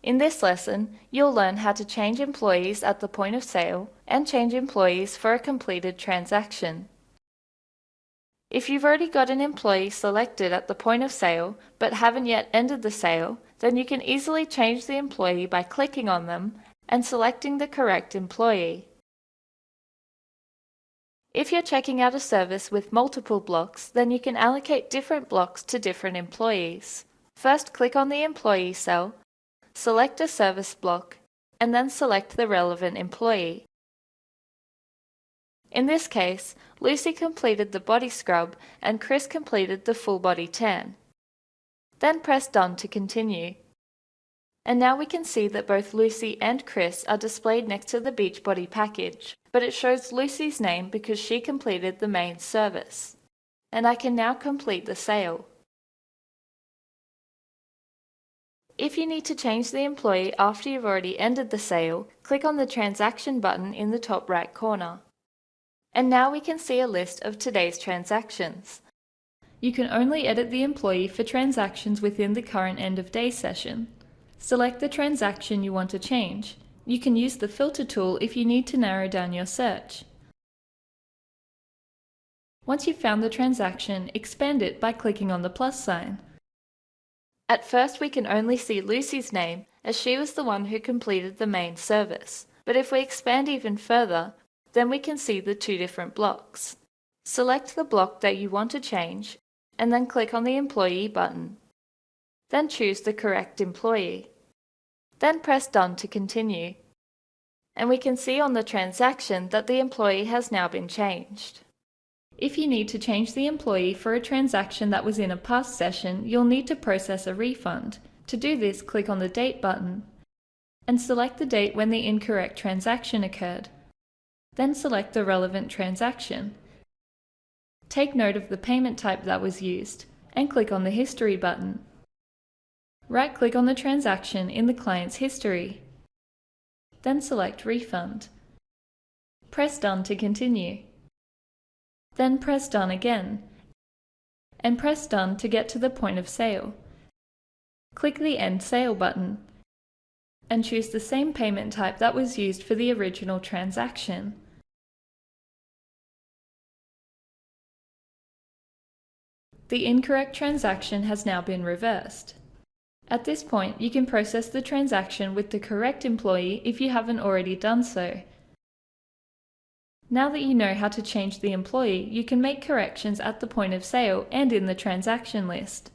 In this lesson, you'll learn how to change employees at the point of sale and change employees for a completed transaction. If you've already got an employee selected at the point of sale but haven't yet ended the sale, then you can easily change the employee by clicking on them and selecting the correct employee. If you're checking out a service with multiple blocks, then you can allocate different blocks to different employees. First, click on the employee cell, select a service block, and then select the relevant employee. In this case, Lucy completed the body scrub and Chris completed the full body tan. Then press Done to continue. And now we can see that both Lucy and Chris are displayed next to the Beachbody package, but it shows Lucy's name because she completed the main service. And I can now complete the sale. If you need to change the employee after you've already ended the sale, click on the Transaction button in the top right corner. And now we can see a list of today's transactions. You can only edit the employee for transactions within the current end of day session. Select the transaction you want to change. You can use the filter tool if you need to narrow down your search. Once you've found the transaction, expand it by clicking on the plus sign. At first we can only see Lucy's name as she was the one who completed the main service, but if we expand even further, then we can see the two different blocks. Select the block that you want to change and then click on the Employee button. Then choose the correct employee. Then press Done to continue. And we can see on the transaction that the employee has now been changed. If you need to change the employee for a transaction that was in a past session, you'll need to process a refund. To do this, click on the Date button and select the date when the incorrect transaction occurred. Then select the relevant transaction. Take note of the payment type that was used and click on the History button. Right-click on the transaction in the client's history. Then select Refund. Press Done to continue. Then press Done again, and press Done to get to the point of sale. Click the End Sale button, and choose the same payment type that was used for the original transaction. The incorrect transaction has now been reversed. At this point, you can process the transaction with the correct employee if you haven't already done so. Now that you know how to change the employee, you can make corrections at the point of sale and in the transaction list.